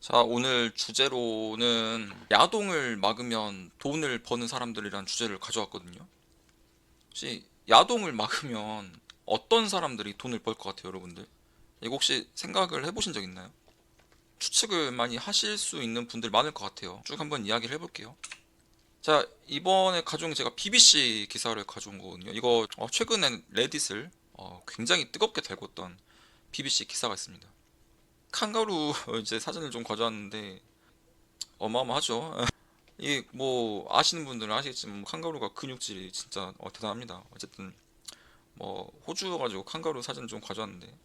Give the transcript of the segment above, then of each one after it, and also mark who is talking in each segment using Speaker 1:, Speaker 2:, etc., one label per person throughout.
Speaker 1: 자, 오늘 주제로는 야동을 막으면 돈을 버는 사람들이란 주제를 가져왔거든요. 혹시 야동을 막으면 어떤 사람들이 돈을 벌 것 같아요, 여러분들? 이거 혹시 생각을 해보신 적 있나요? 추측을 많이 하실 수 있는 분들 많을 것 같아요. 쭉 한번 이야기를 해볼게요. 자, 이번에 가져온 게 제가 BBC 기사를 가져온 거거든요. 이거 최근에 레딧을 굉장히 뜨겁게 달궜던 BBC 기사가 있습니다. 칸가루 이제 사진을 좀 가져왔는데 어마어마하죠. 이 뭐 아시는 분들은 아시겠지만 칸가루가 근육질이 진짜 대단합니다. 어쨌든 뭐 호주 가지고 칸가루 사진 좀 가져왔는데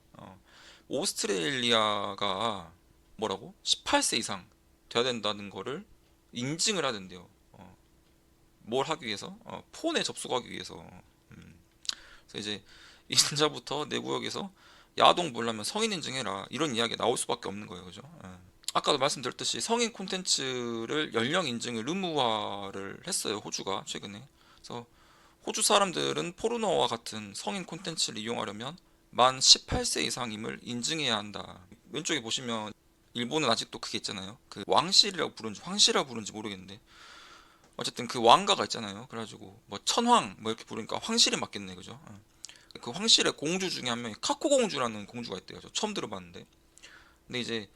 Speaker 1: 오스트레일리아가 뭐라고 18세 이상 돼야 된다는 거를 인증을 해야 된대요. 뭘 하기 위해서? 폰에 접속하기 위해서. 그래서 이제 이제부터 내 구역에서 야동 보려면 성인 인증해라 이런 이야기 나올 수밖에 없는 거예요, 그죠? 아까도 말씀드렸듯이 성인 콘텐츠를 연령 인증을 의무화를 했어요, 호주가 최근에. 그래서 호주 사람들은 포르노와 같은 성인 콘텐츠를 이용하려면 만 18세 이상임을 인증해야 한다. 왼쪽에 보시면 일본은 아직도 그게 있잖아요. 그 왕실이라고 부르는지 황실이라고 부르는지 모르겠는데 어쨌든 그 왕가가 있잖아요. 그래가지고 뭐 천황 뭐 이렇게 부르니까 황실이 맞겠네, 그죠? 그 황실의 공주 중에 한 명이 카코 공주라는 공주가 있대요. 저 처음 들어봤는데. 근데 이제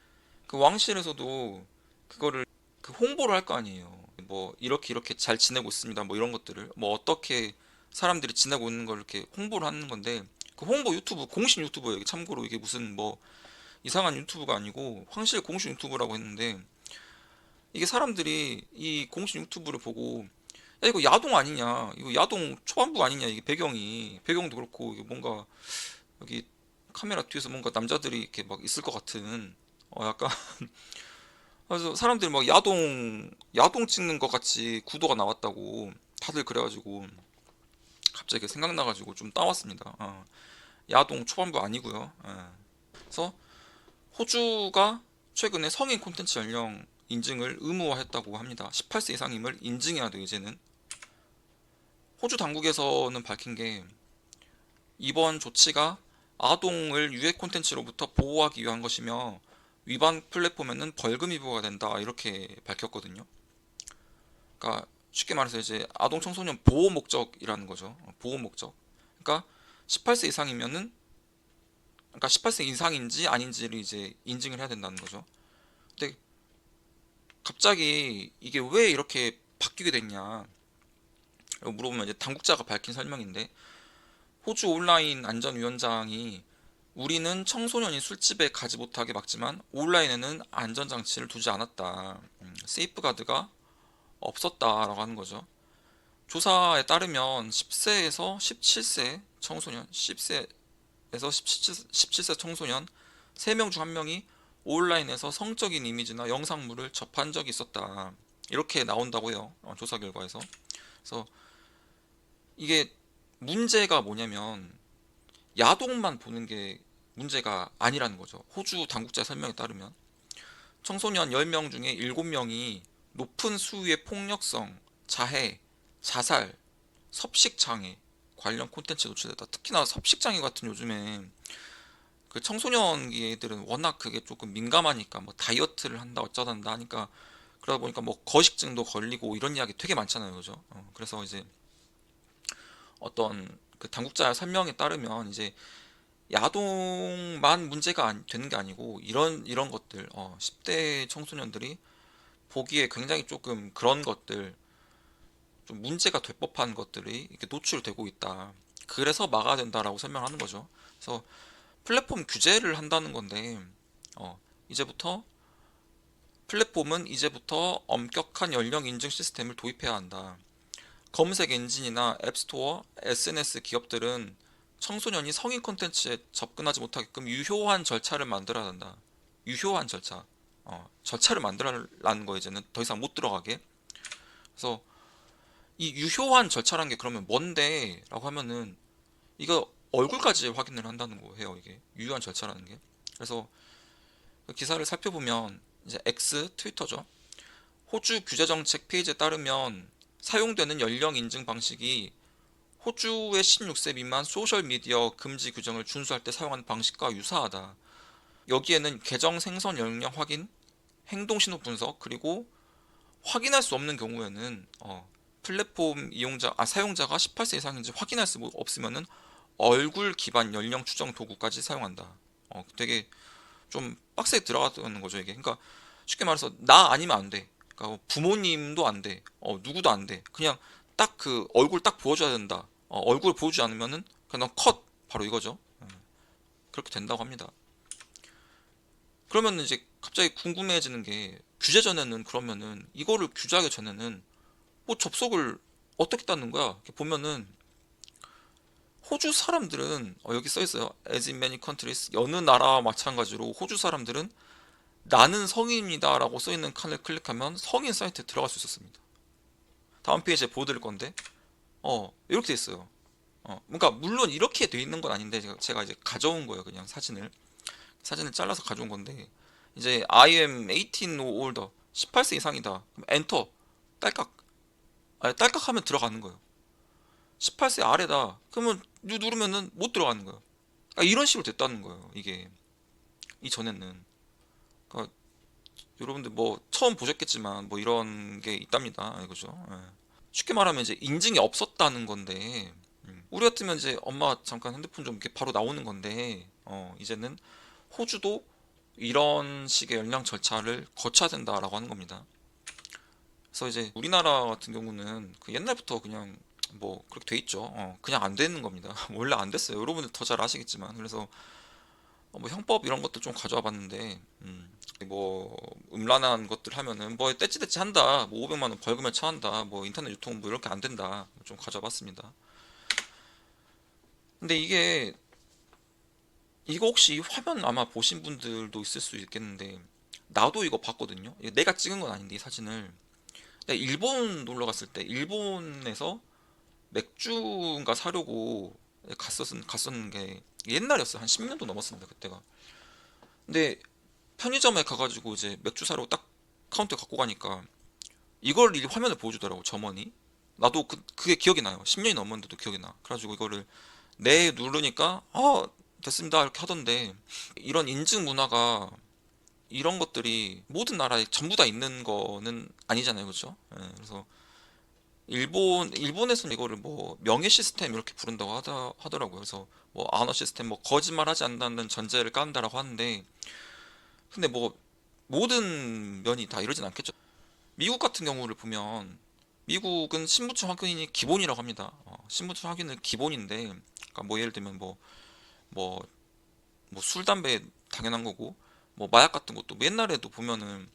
Speaker 1: 그 왕실에서도 그거를 그 홍보를 할 거 아니에요. 뭐 이렇게 이렇게 잘 지내고 있습니다. 뭐 이런 것들을 뭐 어떻게 사람들이 지내고 있는 걸 이렇게 홍보를 하는 건데 그 홍보 유튜브 공식 유튜브예요. 참고로 이게 무슨 뭐 이상한 유튜브가 아니고 황실 공식 유튜브라고 했는데 이게 사람들이 이 공식 유튜브를 보고 야 이거 야동 아니냐 이거 야동 초반부 아니냐 이게 배경도 그렇고 이게 뭔가 여기 카메라 뒤에서 뭔가 남자들이 이렇게 막 있을 것 같은 약간 그래서 사람들이 막 야동 찍는 것 같이 구도가 나왔다고 다들 그래가지고 갑자기 생각나가지고 좀 따왔습니다. 야동 초반부 아니고요. 그래서 호주가 최근에 성인 콘텐츠 연령 인증을 의무화했다고 합니다. 18세 이상임을 인증해야 돼요, 이제는. 호주 당국에서는 밝힌 게 이번 조치가 아동을 유해 콘텐츠로부터 보호하기 위한 것이며 위반 플랫폼에는 벌금이 부과가 된다 이렇게 밝혔거든요. 그러니까 쉽게 말해서 이제 아동 청소년 보호 목적이라는 거죠. 보호 목적. 그러니까 18세 이상이면은 그러니까 18세 이상인지 아닌지를 이제 인증을 해야 된다는 거죠. 근데 갑자기 이게 왜 이렇게 바뀌게 됐냐? 라고 물어보면 이제 당국자가 밝힌 설명인데 호주 온라인 안전위원장이 우리는 청소년이 술집에 가지 못하게 막지만 온라인에는 안전장치를 두지 않았다. 세이프가드가 없었다라고 하는 거죠. 조사에 따르면 10세에서 17세 청소년, 10세에서 17세 청소년 3명 중 1명이 온라인에서 성적인 이미지나 영상물을 접한 적이 있었다. 이렇게 나온다고 해요. 조사 결과에서. 그래서 이게 문제가 뭐냐면 야동만 보는 게 문제가 아니라는 거죠. 호주 당국자 설명에 따르면 청소년 10명 중에 7명이 높은 수위의 폭력성, 자해, 자살, 섭식장애 관련 콘텐츠에 노출됐다. 특히나 섭식장애 같은 요즘에 그 청소년기들은 워낙 그게 조금 민감하니까 뭐 다이어트를 한다 어쩌단다 하니까 그러다 보니까 뭐 거식증도 걸리고 이런 이야기 되게 많잖아요, 그죠? 그래서 이제 어떤 그 당국자 설명에 따르면 이제 야동만 문제가 되는 게 아니고 이런 것들 10대 청소년들이 보기에 굉장히 조금 그런 것들 좀 문제가 될 법한 것들이 이렇게 노출되고 있다. 그래서 막아야 된다라고 설명하는 거죠. 그래서 플랫폼 규제를 한다는 건데 이제부터 플랫폼은 이제부터 엄격한 연령 인증 시스템을 도입해야 한다. 검색 엔진이나 앱스토어, SNS 기업들은 청소년이 성인 콘텐츠에 접근하지 못하게끔 유효한 절차를 만들어야 한다. 유효한 절차. 절차를 만들어라는 거 이제는 더 이상 못 들어가게. 그래서 이 유효한 절차란 게 그러면 뭔데? 라고 하면은 이거 얼굴까지 확인을 한다는 거예요. 이게 유효한 절차라는 게. 그래서 그 기사를 살펴보면 이제 X 트위터죠. 호주 규제정책 페이지에 따르면 사용되는 연령 인증 방식이 호주의 16세 미만 소셜미디어 금지 규정을 준수할 때 사용하는 방식과 유사하다. 여기에는 계정 생성 연령 확인, 행동 신호 분석, 그리고 확인할 수 없는 경우에는 플랫폼 사용자가 18세 이상인지 확인할 수 없으면은 얼굴 기반 연령 추정 도구까지 사용한다. 되게 좀 빡세게 들어가는 거죠, 이게. 그러니까 쉽게 말해서 나 아니면 안 돼. 그러니까 뭐 부모님도 안 돼. 누구도 안 돼. 그냥 딱 그 얼굴 딱 보여줘야 된다. 얼굴 보여주지 않으면은 그냥 넌 컷. 바로 이거죠. 그렇게 된다고 합니다. 그러면 이제 갑자기 궁금해지는 게, 규제 전에는, 그러면은 이거를 규제하기 전에는 뭐 접속을 어떻게 땄는 거야? 이렇게 보면은 호주 사람들은 여기 써 있어요. As in many countries, 여느 나라와 마찬가지로 호주 사람들은 나는 성인이다라고 써 있는 칸을 클릭하면 성인 사이트에 들어갈 수 있었습니다. 다음 페이지에 보여드릴 건데, 이렇게 돼 있어요. 그러니까 물론 이렇게 돼 있는 건 아닌데 제가 이제 가져온 거예요. 그냥 사진을 잘라서 가져온 건데, 이제 I am 18 or older, 18세 이상이다. 그럼 엔터, 딸깍, 딸깍 하면 들어가는 거예요. 18세 아래다. 그러면 누르면은 못 들어가는 거예요. 그러니까 이런 식으로 됐다는 거예요. 이게 이전에는. 그러니까 여러분들 뭐 처음 보셨겠지만 뭐 이런 게 있답니다. 이거죠. 예. 쉽게 말하면 이제 인증이 없었다는 건데, 우리 같으면 이제 엄마 잠깐 핸드폰 좀 이렇게 바로 나오는 건데, 이제는 호주도 이런 식의 연령 절차를 거쳐야 된다라고 하는 겁니다. 그래서 이제 우리나라 같은 경우는 그 옛날부터 그냥 뭐 그렇게 돼 있죠. 그냥 안 되는 겁니다. 원래 안 됐어요. 여러분들 더 잘 아시겠지만. 그래서 뭐 형법 이런 것도 좀 가져와 봤는데, 뭐 음란한 것들 하면은 뭐 떼찌떼찌 한다, 뭐 500만 원 벌금에 처한다, 뭐 인터넷 유통 뭐 이렇게 안 된다, 좀 가져와 봤습니다. 근데 이거 혹시 이 화면 아마 보신 분들도 있을 수 있겠는데, 나도 이거 봤거든요. 이거 내가 찍은 건 아닌데 이 사진을 내가 일본 놀러 갔을 때 일본에서 맥주인가 사려고 갔었는 게 옛날이었어요. 한 10년도 넘었습니다, 그때가. 근데 편의점에 가가지고 이제 맥주 사려고 딱 카운터에 갖고 가니까 이걸 이 화면을 보여주더라고, 점원이. 나도 그게 기억이 나요. 10년이 넘었는데도 기억이 나. 그래가지고 이거를 네 누르니까 됐습니다 이렇게 하던데, 이런 인증 문화가, 이런 것들이 모든 나라에 전부 다 있는 거는 아니잖아요, 그렇죠? 그래서 일본에서는 이거를 뭐 명예 시스템 이렇게 부른다고 하더라고요. 그래서 뭐 안어 시스템, 뭐 거짓말하지 않는다는 전제를 깐다라고 하는데, 근데 뭐 모든 면이 다 이러진 않겠죠. 미국 같은 경우를 보면, 미국은 신분증 확인이 기본이라고 합니다. 신분증 확인은 기본인데, 그러니까 뭐 예를 들면 뭐, 뭐 술, 담배 당연한 거고, 뭐 마약 같은 것도 뭐 옛날에도 보면은,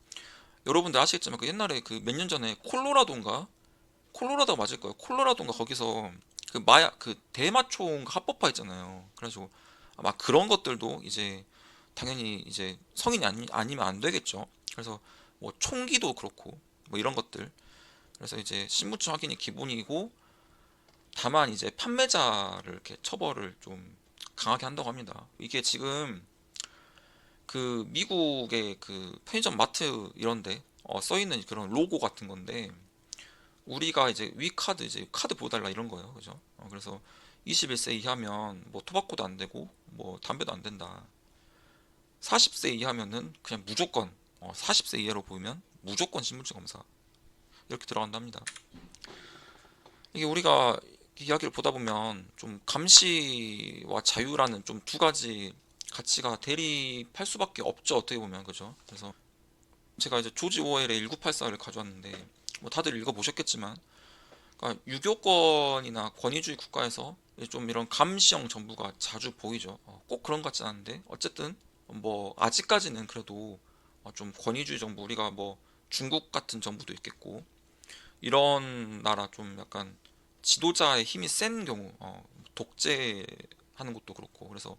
Speaker 1: 여러분들 아시겠지만 그 옛날에 그 몇 년 전에 콜로라도 맞을 거예요. 콜로라도인가 거기서 그 마약 그 대마총 합법화 했잖아요. 그래가지고 아마 그런 것들도 이제 당연히 이제 성인이 아니면 안 되겠죠. 그래서 뭐 총기도 그렇고 뭐 이런 것들. 그래서 이제 신분증 확인이 기본이고, 다만 이제 판매자를 이렇게 처벌을 좀 강하게 한다고 합니다. 이게 지금 그 미국의 그 편의점 마트 이런데 써 있는 그런 로고 같은 건데, 우리가 이제 위카드, 이제 카드 보여달라 이런 거예요. 그죠? 그래서 21세 이하면 뭐 토바코도 안 되고 뭐 담배도 안 된다. 40세 이하면은 그냥 무조건, 40세 이하로 보이면 무조건 신분증 검사 이렇게 들어간답니다. 이게 우리가 이야기를 보다 보면 좀 감시와 자유라는 좀 두 가지 가치가 대립할 수밖에 없죠. 어떻게 보면. 그죠? 그래서 제가 이제 조지 오웰의 1984를 가져왔는데, 뭐 다들 읽어보셨겠지만, 그러니까 유교권이나 권위주의 국가에서 좀 이런 감시형 정부가 자주 보이죠. 꼭 그런 것 같진 않은데 어쨌든 뭐 아직까지는 그래도 좀 권위주의 정부, 우리가 뭐 중국 같은 정부도 있겠고, 이런 나라 좀 약간 지도자의 힘이 센 경우, 독재하는 것도 그렇고. 그래서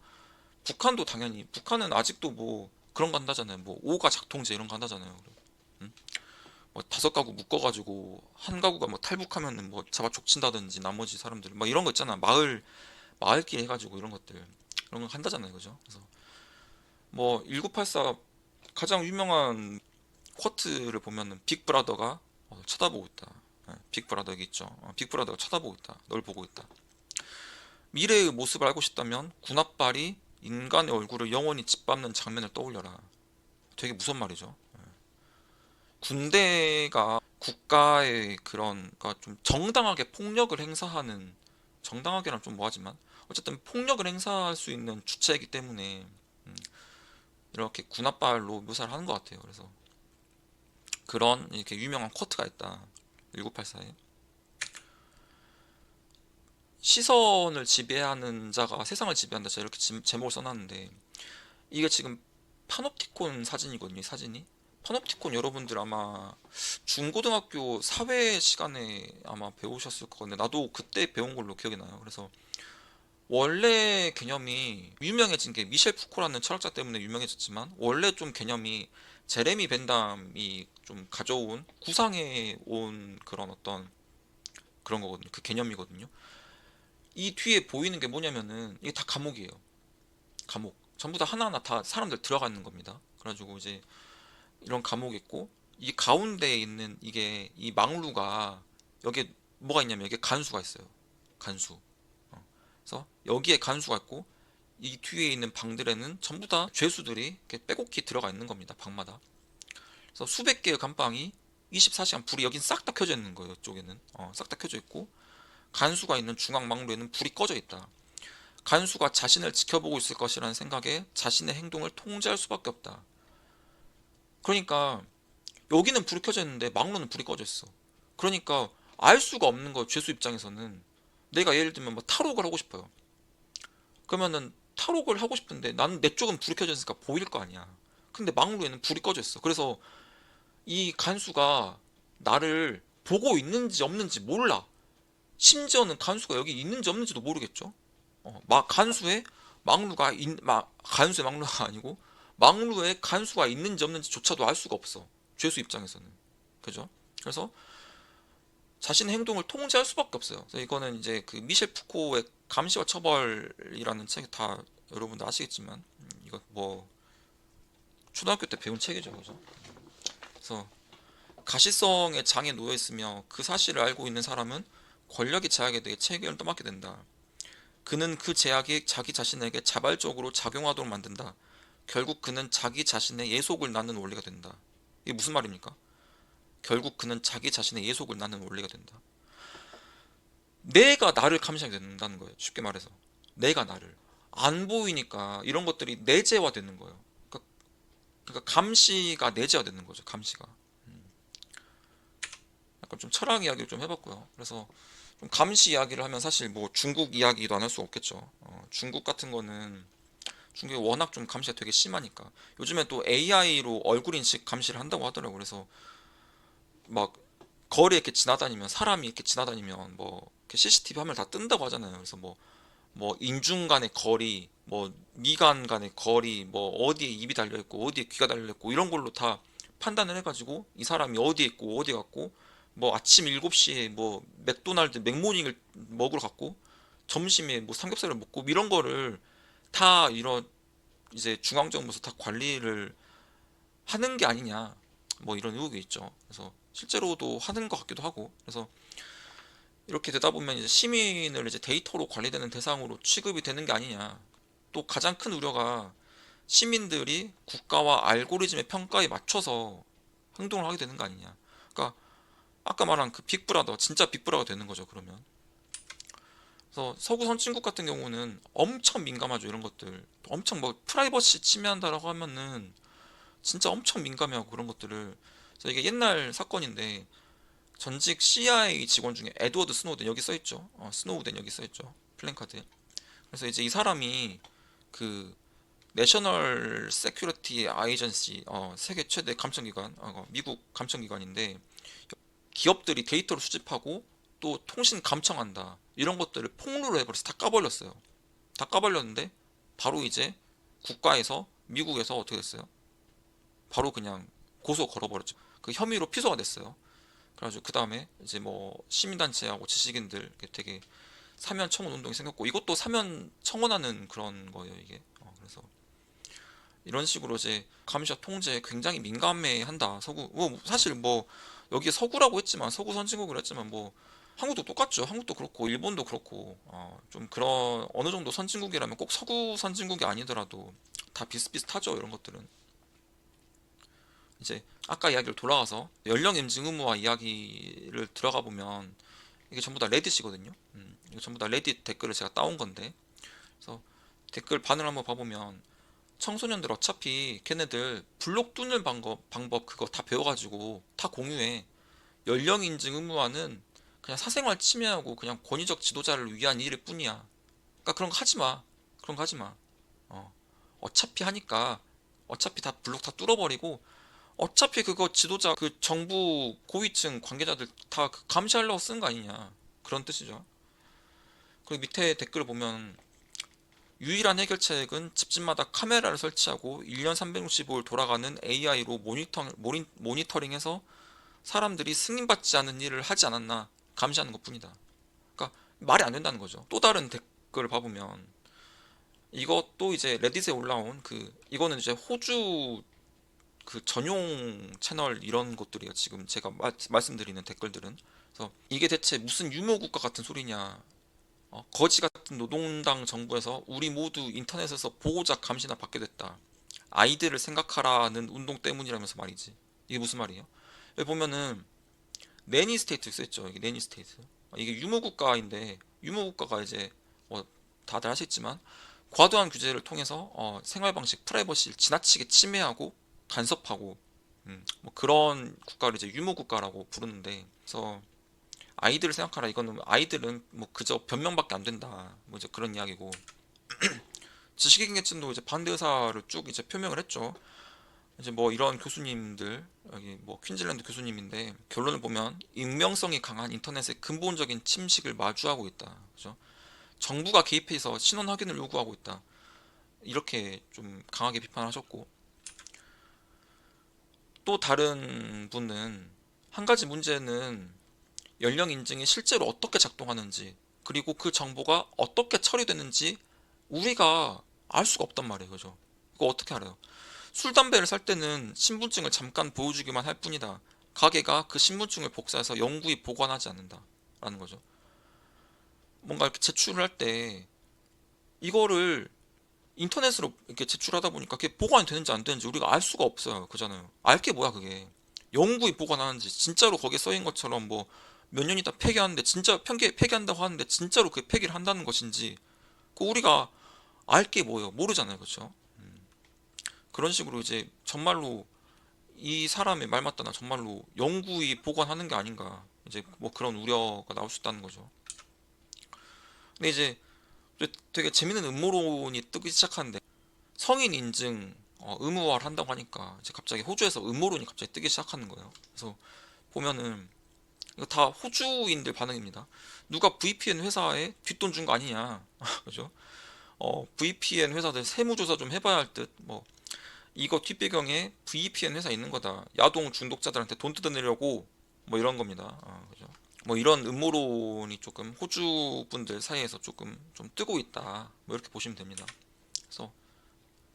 Speaker 1: 북한도 당연히, 북한은 아직도 뭐 그런 거 한다잖아요. 뭐 오가 작동제 이런 거 한다잖아요. 음? 뭐 5가구 묶어가지고 한 가구가 뭐 탈북하면은 뭐 잡아 족친다든지 나머지 사람들 막 이런 거 있잖아. 마을끼리 해가지고 이런 것들, 이런 거 한다잖아요, 그죠? 그래서 뭐 1984 가장 유명한 쿼트를 보면은 빅브라더가 쳐다보고 있다. 빅브라더 여기 있죠. 빅브라더가 쳐다보고 있다. 널 보고 있다. 미래의 모습을 알고 싶다면 군합발이 인간의 얼굴을 영원히 짓밟는 장면을 떠올려라. 되게 무서운 말이죠. 군대가 국가의 그런 그러니까 좀 정당하게 폭력을 행사하는 정당하게는 좀 뭐하지만 어쨌든 폭력을 행사할 수 있는 주체이기 때문에 음, 이렇게 군홧발로 묘사를 하는 것 같아요. 그래서 그런 이렇게 유명한 쿼트가 있다. 1984에 시선을 지배하는 자가 세상을 지배한다. 제가 이렇게 제목을 써놨는데 이게 지금 파놉티콘 사진이거든요. 이 사진이 파놉티콘 여러분들 아마 중고등학교 사회 시간에 아마 배우셨을 것 같은데 나도 그때 배운 걸로 기억이 나요. 그래서 원래 개념이 유명해진 게 미셸 푸코라는 철학자 때문에 유명해졌지만 원래 좀 개념이 제레미 벤담이 좀 가져온 구상해 온 그런 어떤 그런 거거든요. 그 개념이거든요. 이 뒤에 보이는 게 뭐냐면은 이게 다 감옥이에요. 감옥. 전부 다 하나하나 다 사람들 들어가 있는 겁니다. 그래가지고 이제 이런 감옥이 있고 이 가운데에 있는 이게 이 망루가 여기에 뭐가 있냐면 여기에 간수가 있어요. 간수. 그래서 여기에 간수가 있고 이 뒤에 있는 방들에는 전부 다 죄수들이 이렇게 빼곡히 들어가 있는 겁니다. 방마다. 그래서 수백 개의 감방이 24시간 불이 여긴 싹 다 켜져 있는 거예요. 이쪽에는 싹 다 켜져 있고 간수가 있는 중앙 망루에는 불이 꺼져 있다. 간수가 자신을 지켜보고 있을 것이라는 생각에 자신의 행동을 통제할 수밖에 없다. 그러니까 여기는 불이 켜져 있는데 망루는 불이 꺼져 있어. 그러니까 알 수가 없는 거예요. 죄수 입장에서는 내가 예를 들면 뭐 탈옥을 하고 싶어요. 그러면은 탈옥을 하고 싶은데 나는 내 쪽은 불이 켜져 있으니까 보일 거 아니야. 근데 망루에는 불이 꺼져 있어. 그래서 이 간수가 나를 보고 있는지 없는지 몰라. 심지어는 간수가 여기 있는지 없는지도 모르겠죠. 막 간수에 간수의 망루가 아니고 망루에 간수가 있는지 없는지조차도 알 수가 없어. 죄수 입장에서는. 그죠? 그래서 자신의 행동을 통제할 수밖에 없어요. 그래서 이거는 이제 그 미셸 푸코의 감시와 처벌이라는 책이 다 여러분들 아시겠지만 이거 뭐 초등학교 때 배운 책이죠. 그죠? 그래서 가시성의 장에 놓여 있으며 그 사실을 알고 있는 사람은 권력의 제약에 대해 책임을 떠맡게 된다. 그는 그 제약이 자기 자신에게 자발적으로 작용하도록 만든다. 결국 그는 자기 자신의 예속을 낳는 원리가 된다. 이게 무슨 말입니까? 결국 그는 자기 자신의 예속을 낳는 원리가 된다. 내가 나를 감시하게 된다는 거예요. 쉽게 말해서. 내가 나를. 안 보이니까 이런 것들이 내재화되는 거예요. 그러니까 감시가 내재화되는 거죠. 감시가. 약간 좀 철학 이야기를 좀 해봤고요. 그래서 좀 감시 이야기를 하면 사실 뭐 중국 이야기도 안 할 수 없겠죠. 중국 같은 거는 중국이 워낙 좀 감시가 되게 심하니까 요즘에 또 AI로 얼굴 인식 감시를 한다고 하더라고요. 그래서 막 거리에 이렇게 지나다니면 사람이 이렇게 지나다니면 뭐 이렇게 CCTV 화면 다 뜬다고 하잖아요. 그래서 뭐 인중 간의 거리, 뭐 미간 간의 거리, 뭐 어디에 입이 달려 있고 어디에 귀가 달려 있고 이런 걸로 다 판단을 해가지고 이 사람이 어디에 있고 어디 갔고 뭐 아침 7시에 뭐 맥도날드 맥모닝을 먹으러 갔고 점심에 뭐 삼겹살을 먹고 이런 거를 다 이런 이제 중앙정부에서 다 관리를 하는 게 아니냐 뭐 이런 의혹이 있죠. 그래서 실제로도 하는 것 같기도 하고 그래서 이렇게 되다 보면 이제 시민을 이제 데이터로 관리되는 대상으로 취급이 되는 게 아니냐. 또 가장 큰 우려가 시민들이 국가와 알고리즘의 평가에 맞춰서 행동을 하게 되는 거 아니냐. 그러니까 아까 말한 그 빅브라더 진짜 빅브라더 되는 거죠. 그러면 그래서 서구 선진국 같은 경우는 엄청 민감하죠. 이런 것들 엄청 뭐 프라이버시 침해한다라고 하면은 진짜 엄청 민감해하고 그런 것들을 그래서 이게 옛날 사건인데 전직 CIA 직원 중에 에드워드 스노우든 여기 써있죠. 스노우든 여기 써있죠. 플랜카드. 그래서 이제 이 사람이 그 내셔널 세큐리티 아이전시 세계 최대 감청기관 미국 감청기관인데 기업들이 데이터를 수집하고 또 통신 감청한다 이런 것들을 폭로를 해버려서 다 까발렸어요. 다 까발렸는데 바로 이제 국가에서 미국에서 어떻게 됐어요? 바로 그냥 고소 걸어버렸죠. 그 혐의로 피소가 됐어요. 그래가지고 그 다음에 이제 뭐 시민단체하고 지식인들 이렇게 되게 사면 청원 운동이 생겼고 이것도 사면 청원하는 그런 거예요 이게. 그래서 이런 식으로 이제 감시와 통제에 굉장히 민감해한다 서구. 뭐 사실 뭐 여기에 서구라고 했지만 서구 선진국이라 했지만 뭐 한국도 똑같죠. 한국도 그렇고 일본도 그렇고 좀 그런 어느 정도 선진국이라면 꼭 서구 선진국이 아니더라도 다 비슷비슷하죠 이런 것들은. 이제 아까 이야기를 돌아가서 연령 인증 의무화 이야기를 들어가 보면 이게 전부 다 레딧이거든요. 이거 전부 다 레딧 댓글을 제가 따온 건데, 그래서 댓글 반응을 한번 봐보면 청소년들 어차피 걔네들 블록 뚫는 방법 그거 다 배워가지고 다 공유해. 연령 인증 의무화는 그냥 사생활 침해하고 그냥 권위적 지도자를 위한 일일 뿐이야. 그러니까 그런 거 하지 마. 그런 거 하지 마. 어. 어차피 하니까 어차피 다 블록 다 뚫어버리고 어차피 그거 지도자 그 정부 고위층 관계자들 다 감시하려고 쓴 거 아니냐. 그런 뜻이죠. 그리고 밑에 댓글을 보면 유일한 해결책은 집집마다 카메라를 설치하고 1년 365일 돌아가는 AI로 모니터링해서 사람들이 승인받지 않은 일을 하지 않았나 감시하는 것뿐이다. 그러니까 말이 안 된다는 거죠. 또 다른 댓글을 봐보면 이것도 이제 레딧에 올라온 그 이거는 이제 호주 그 전용 채널 이런 것들이에요. 지금 제가 말씀드리는 댓글들은. 그래서 이게 대체 무슨 유머 국가 같은 소리냐. 거지 같은 노동당 정부에서 우리 모두 인터넷에서 보호자 감시나 받게 됐다. 아이들을 생각하라는 운동 때문이라면서 말이지. 이게 무슨 말이에요? 여기 보면은 내니 스테이트 써있죠. 이게 내니 스테이트. 이게 유무 국가인데 유무 국가가 이제 뭐 다들 아시겠지만 과도한 규제를 통해서 생활 방식, 프라이버시를 지나치게 침해하고 간섭하고 뭐 그런 국가를 이제 유무 국가라고 부르는데 그래서 아이들을 생각하라 이거는 아이들은 뭐 그저 변명밖에 안 된다 뭐 이제 그런 이야기고 지식인계층도 이제 반대 의사를 쭉 이제 표명을 했죠. 이제 뭐 이런 교수님들 여기 뭐 퀸즐랜드 교수님인데 결론을 보면 익명성이 강한 인터넷의 근본적인 침식을 마주하고 있다. 그죠? 정부가 개입해서 신원 확인을 요구하고 있다. 이렇게 좀 강하게 비판하셨고 또 다른 분은 한 가지 문제는 연령 인증이 실제로 어떻게 작동하는지 그리고 그 정보가 어떻게 처리되는지 우리가 알 수가 없단 말이에요. 그죠? 이거 어떻게 알아요? 술, 담배를 살 때는 신분증을 잠깐 보여주기만 할 뿐이다. 가게가 그 신분증을 복사해서 영구히 보관하지 않는다. 라는 거죠. 뭔가 이렇게 제출을 할 때 이거를 인터넷으로 이렇게 제출하다 보니까 그게 보관이 되는지 안 되는지 우리가 알 수가 없어요. 그잖아요. 알 게 뭐야 그게. 영구히 보관하는지 진짜로 거기에 써인 것처럼 뭐 몇 년 있다 폐기하는데 진짜 폐기한다고 하는데 진짜로 그 폐기를 한다는 것인지 그 우리가 알 게 뭐예요. 모르잖아요. 그렇죠? 그런 식으로 이제 정말로 이 사람의 말 맞다나 정말로 영구히 보관하는 게 아닌가 이제 뭐 그런 우려가 나올 수 있다는 거죠. 근데 이제 되게 재밌는 음모론이 뜨기 시작하는데 성인 인증 의무화를 한다고 하니까 이제 갑자기 호주에서 음모론이 갑자기 뜨기 시작하는 거예요. 그래서 보면은 이거 다 호주인들 반응입니다. 누가 VPN 회사에 뒷돈 준 거 아니냐, 그죠? VPN 회사들 세무조사 좀 해봐야 할 듯. 뭐 이거 뒷배경에 VPN 회사 있는 거다. 야동 중독자들한테 돈 뜯어내려고 뭐 이런 겁니다. 그죠? 뭐 이런 음모론이 조금 호주 분들 사이에서 조금 좀 뜨고 있다. 뭐 이렇게 보시면 됩니다. 그래서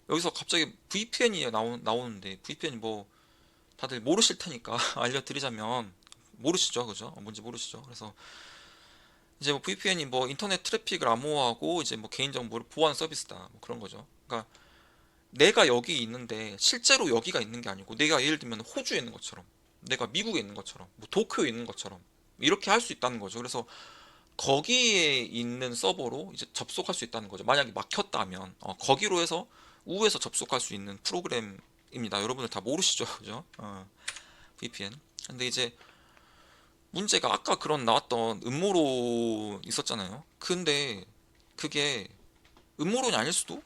Speaker 1: 여기서 갑자기 VPN이 나오는데 VPN이 뭐 다들 모르실 테니까 알려드리자면 모르시죠, 그죠? 뭔지 모르시죠? 그래서 이제 뭐 VPN이 뭐 인터넷 트래픽을 암호화하고 이제 뭐 개인정보를 보호하는 서비스다. 뭐 그런 거죠. 그러니까 내가 여기 있는데 실제로 여기가 있는 게 아니고 내가 예를 들면 호주에 있는 것처럼 내가 미국에 있는 것처럼 뭐 도쿄에 있는 것처럼 이렇게 할 수 있다는 거죠. 그래서 거기에 있는 서버로 이제 접속할 수 있다는 거죠. 만약에 막혔다면 거기로 해서 우에서 접속할 수 있는 프로그램입니다. 여러분들 다 모르시죠, 그죠? VPN. 근데 이제 문제가 아까 그런 나왔던 음모론 있었잖아요. 근데 그게 음모론이 아닐 수도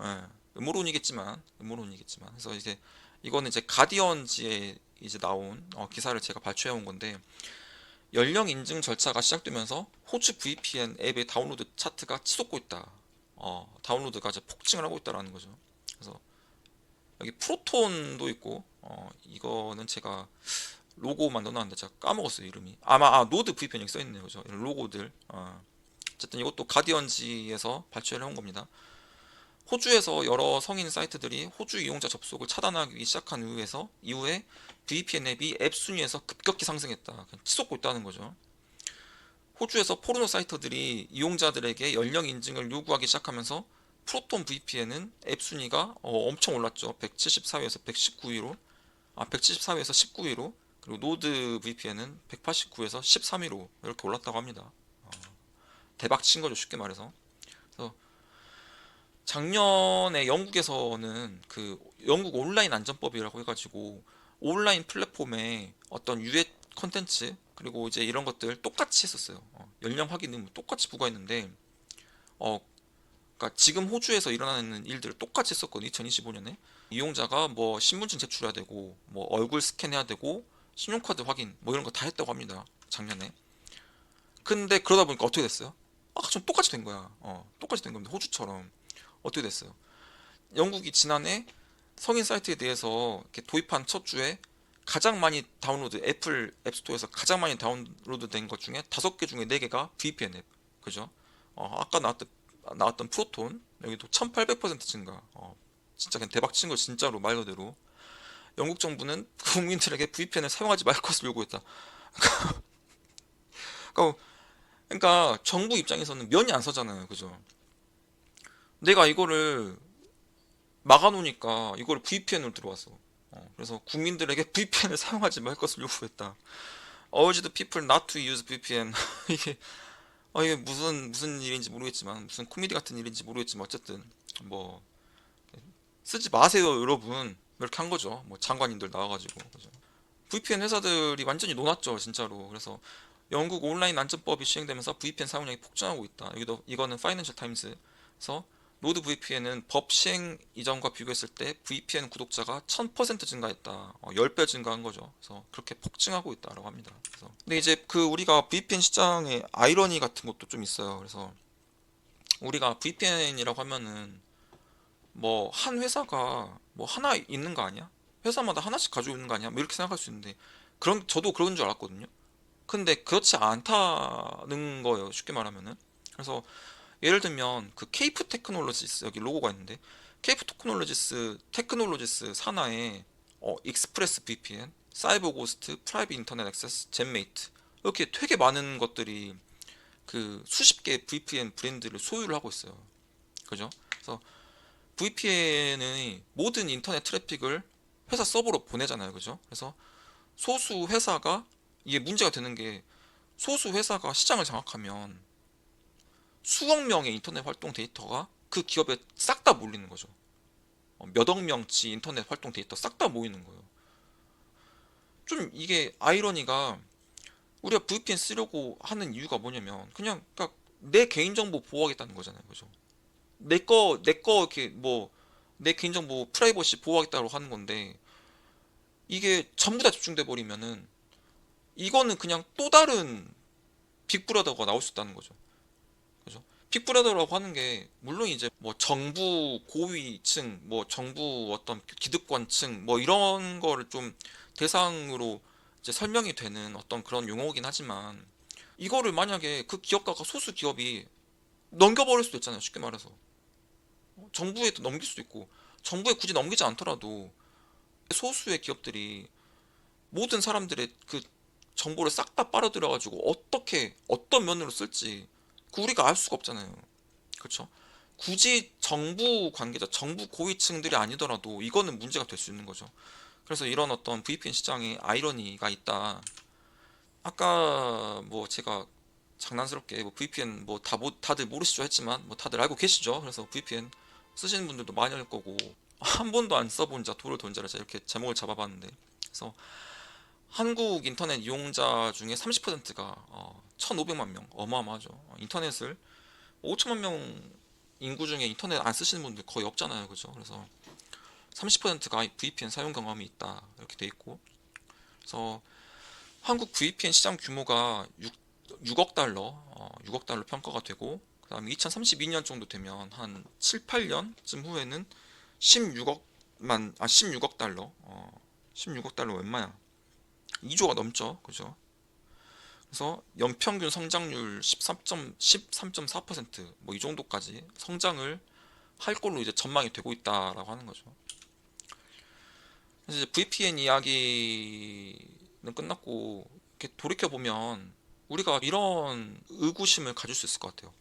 Speaker 1: 예, 음모론이겠지만 그래서 이제 이거는 이제 가디언지에 이제 나온 기사를 제가 발췌해 온 건데 연령 인증 절차가 시작되면서 호주 VPN 앱의 다운로드 차트가 치솟고 있다. 다운로드가 이제 폭증을 하고 있다라는 거죠. 그래서 여기 프로톤도 있고 이거는 제가 로고만 넣어놨는데 제가 까먹었어요 이름이. 아마 노드 VPN 여기 써있네요. 그죠? 이런 로고들. 어쨌든 이것도 가디언지에서 발췌를 해온 겁니다. 호주에서 여러 성인 사이트들이 호주 이용자 접속을 차단하기 시작한 이후에 VPN 앱이 앱 순위에서 급격히 상승했다. 그냥 치솟고 있다는 거죠. 호주에서 포르노 사이트들이 이용자들에게 연령 인증을 요구하기 시작하면서 프로톤 VPN은 앱 순위가 엄청 올랐죠. 174위에서 119위로. 174위에서 19위로, 그리고 노드 VPN은 189에서 13위로 이렇게 올랐다고 합니다. 대박 친 거죠, 쉽게 말해서. 그래서 작년에 영국에서는 그 영국 온라인 안전법이라고 해가지고 온라인 플랫폼에 어떤 유해 컨텐츠 그리고 이제 이런 것들 똑같이 했었어요. 연령 확인은 뭐 똑같이 부과했는데, 어, 그러니까 지금 호주에서 일어나는 일들을 똑같이 했었거든요. 2025년에 이용자가 뭐 신분증 제출해야 되고 뭐 얼굴 스캔해야 되고 신용카드 확인 뭐 이런 거 다 했다고 합니다, 작년에. 근데 그러다 보니까 어떻게 됐어요? 좀 똑같이 된 거야. 똑같이 된 겁니다. 호주처럼. 어떻게 됐어요? 영국이 지난해 성인 사이트에 대해서 이렇게 도입한 첫 주에 가장 많이 다운로드, 애플 앱스토어에서 가장 많이 다운로드 된 것 중에 5개 중에 4개가 VPN 앱. 그죠? 아까 나왔던 프로톤, 여기도 1800% 증가. 진짜 그냥 대박 친 거 진짜로 말 그대로. 영국 정부는 국민들에게 VPN을 사용하지 말 것을 요구했다. 그러니까, 그러니까 정부 입장에서는 면이 안 서잖아요. 그죠? 내가 이거를 막아놓으니까 이걸 VPN으로 들어왔어. 그래서 국민들에게 VPN을 사용하지 말 것을 요구했다. Urged people not to use VPN. 이게 이게 무슨 일인지 모르겠지만 무슨 코미디 같은 일인지 모르겠지만 어쨌든 뭐 쓰지 마세요 여러분 이렇게 한 거죠. 뭐 장관님들 나와가지고 그죠? VPN 회사들이 완전히 녹았죠 진짜로. 그래서 영국 온라인 안전법이 시행되면서 VPN 사용량이 폭증하고 있다. 여기도 이거는 파이낸셜 타임스에서 노드 VPN은 법 시행 이전과 비교했을 때 VPN 구독자가 1000% 증가했다. 10배 증가한 거죠. 그래서 그렇게 폭증하고 있다라고 합니다. 그래서 근데 이제 그 우리가 VPN 시장에 아이러니 같은 것도 좀 있어요. 그래서 우리가 VPN이라고 하면은 뭐 한 회사가 뭐 하나 있는 거 아니야? 회사마다 하나씩 가지고 있는 거 아니야? 뭐 이렇게 생각할 수 있는데 그런 저도 그런 줄 알았거든요. 근데 그렇지 않다는 거예요. 쉽게 말하면은. 그래서 예를 들면 그 케이프 테크놀로지스 여기 로고가 있는데 케이프 테크놀로지스 산하에 익스프레스 VPN, 사이버 고스트, 프라이빗 인터넷 액세스, 젠메이트 이렇게 되게 많은 것들이 그 수십 개 VPN 브랜드를 소유를 하고 있어요. 그죠? 그래서 VPN의 모든 인터넷 트래픽을 회사 서버로 보내잖아요. 그죠? 그래서 소수 회사가 이게 문제가 되는 게 소수 회사가 시장을 장악하면 수억 명의 인터넷 활동 데이터가 그 기업에 싹 다 몰리는 거죠. 몇억 명치 인터넷 활동 데이터 싹 다 모이는 거예요. 좀 이게 아이러니가 우리가 VPN 쓰려고 하는 이유가 뭐냐면 그냥 그러니까 내 개인정보 보호하겠다는 거잖아요. 그죠? 내 거 이렇게 뭐 내 개인정보 프라이버시 보호하겠다고 하는 건데 이게 전부 다 집중돼 버리면은 이거는 그냥 또 다른 빅브라더가 나올 수 있다는 거죠. 그죠? 빅브라더라고 하는 게 물론 이제 뭐 정부 고위층, 뭐 정부 어떤 기득권층 뭐 이런 거를 좀 대상으로 이제 설명이 되는 어떤 그런 용어긴 하지만 이거를 만약에 그 기업가가 소수 기업이 넘겨버릴 수도 있잖아요. 쉽게 말해서 정부에 또 넘길 수도 있고 정부에 굳이 넘기지 않더라도 소수의 기업들이 모든 사람들의 그 정보를 싹 다 빨아들여가지고 어떻게 어떤 면으로 쓸지 그 우리가 알 수가 없잖아요. 그렇죠? 굳이 정부 관계자, 정부 고위층들이 아니더라도 이거는 문제가 될 수 있는 거죠. 그래서 이런 어떤 VPN 시장에 아이러니가 있다. 아까 뭐 제가 장난스럽게 뭐 VPN 뭐 다들 모르시죠 했지만 뭐 다들 알고 계시죠. 그래서 VPN 쓰시는 분들도 많이 할 거고 한 번도 안 써본 자 도를 돈 자라 이렇게 제목을 잡아봤는데 그래서 한국 인터넷 이용자 중에 30%가 1,500만 명 어마어마하죠. 인터넷을 5천만 명 인구 중에 인터넷 안 쓰시는 분들 거의 없잖아요. 그죠? 그래서 30%가 VPN 사용 경험이 있다. 이렇게 돼 있고. 그래서 한국 VPN 시장 규모가 6억 달러, 6억 달러 평가가 되고, 그다음에 2032년 정도 되면 한 7, 8년쯤 후에는 16억 달러, 16억 달러 얼마야? 2조가 넘죠. 그죠? 그래서 연평균 성장률 13.4%뭐 이 정도까지 성장을 할 걸로 이제 전망이 되고 있다라고 하는 거죠. 그래서 이제 VPN 이야기는 끝났고 이렇게 돌이켜 보면 우리가 이런 의구심을 가질 수 있을 것 같아요.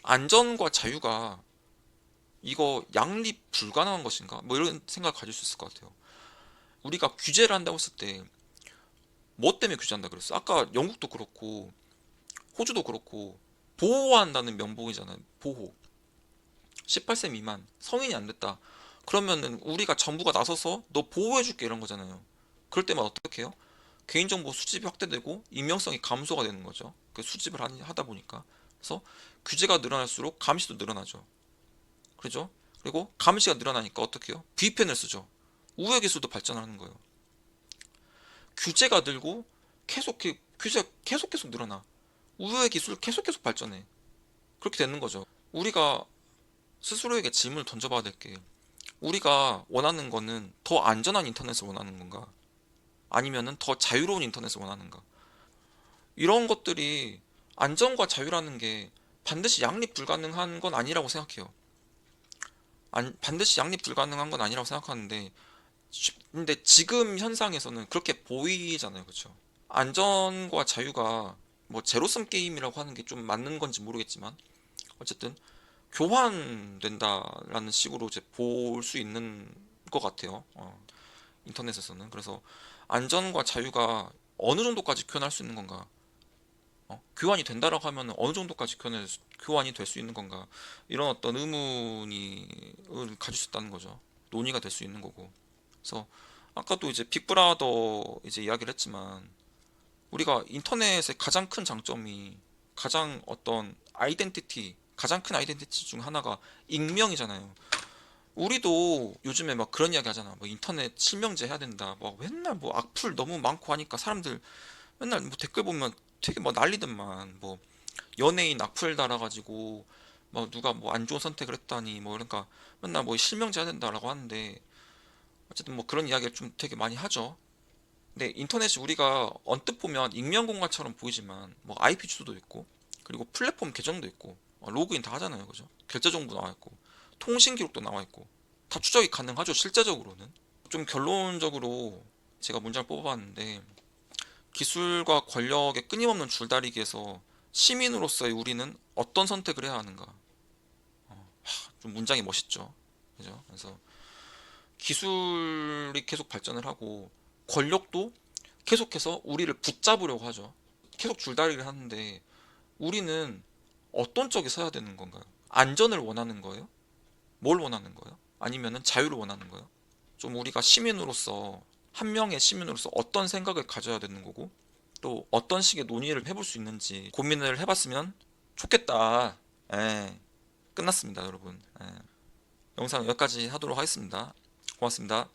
Speaker 1: 안전과 자유가 이거 양립 불가능한 것인가? 뭐 이런 생각 가질 수 있을 것 같아요. 우리가 규제를 한다고 했을 때 뭐 때문에 규제한다 그랬어? 아까 영국도 그렇고 호주도 그렇고 보호한다는 명목이잖아요. 보호. 18세 미만 성인이 안 됐다. 그러면은 우리가 정부가 나서서 너 보호해줄게 이런 거잖아요. 그럴 때만 어떻게 해요? 개인정보 수집이 확대되고 익명성이 감소가 되는 거죠. 그 수집을 하다 보니까. 그래서 규제가 늘어날수록 감시도 늘어나죠. 그죠? 그리고 감시가 늘어나니까 어떻게 해요? VPN을 쓰죠. 우회 기술도 발전하는 거예요. 규제가 늘고 규제 계속 늘어나. 우회 기술 계속 발전해. 그렇게 되는 거죠. 우리가 스스로에게 질문을 던져봐야 될 게, 우리가 원하는 거는 더 안전한 인터넷을 원하는 건가? 아니면은 더 자유로운 인터넷을 원하는가? 이런 것들이, 안전과 자유라는 게 반드시 양립 불가능한 건 아니라고 생각해요. 반드시 양립 불가능한 건 아니라고 생각하는데, 근데 지금 현상에서는 그렇게 보이잖아요. 그렇죠? 안전과 자유가 뭐 제로섬 게임이라고 하는 게 좀 맞는 건지 모르겠지만, 어쨌든 교환된다라는 식으로 이제 볼 수 있는 것 같아요. 인터넷에서는. 그래서 안전과 자유가 어느 정도까지 교환할 수 있는 건가? 교환이 된다라고 하면 어느 정도까지 교환이 될 수 있는 건가? 이런 어떤 의문이 을 가질 수 있다는 거죠. 논의가 될 수 있는 거고. 그래서 아까도 이제 빅브라더 이제 이야기를 했지만, 우리가 인터넷의 가장 큰 장점이, 가장 큰 아이덴티티 중 하나가 익명이잖아요. 우리도 요즘에 막 그런 이야기 하잖아. 뭐 인터넷 실명제 해야 된다. 뭐 맨날 뭐 악플 너무 많고 하니까 사람들 맨날 뭐 댓글 보면 되게 뭐 난리더만. 뭐 연예인 악플 달아가지고 뭐 누가 뭐 안 좋은 선택을 했다니 뭐, 그러니까 맨날 뭐 실명제 해야 된다라고 하는데, 어쨌든 뭐 그런 이야기를 좀 되게 많이 하죠. 근데 인터넷이 우리가 언뜻 보면 익명 공간처럼 보이지만 뭐 IP 주소도 있고, 그리고 플랫폼 계정도 있고, 로그인 다 하잖아요. 그죠? 결제 정보 나와 있고, 통신 기록도 나와 있고, 다 추적이 가능하죠. 실제적으로는. 좀 결론적으로 제가 문장을 뽑아봤는데, 기술과 권력의 끊임없는 줄다리기에서 시민으로서의 우리는 어떤 선택을 해야 하는가? 좀 문장이 멋있죠. 그죠? 그래서 기술이 계속 발전을 하고 권력도 계속해서 우리를 붙잡으려고 하죠. 계속 줄다리기를 하는데, 우리는 어떤 쪽에 서야 되는 건가요? 안전을 원하는 거예요? 뭘 원하는 거예요? 아니면은 자유를 원하는 거예요? 좀 우리가 시민으로서, 한 명의 시민으로서 어떤 생각을 가져야 되는 거고, 또 어떤 식의 논의를 해볼 수 있는지 고민을 해봤으면 좋겠다. 예, 끝났습니다, 여러분. 예. 영상 여기까지 하도록 하겠습니다. 고맙습니다.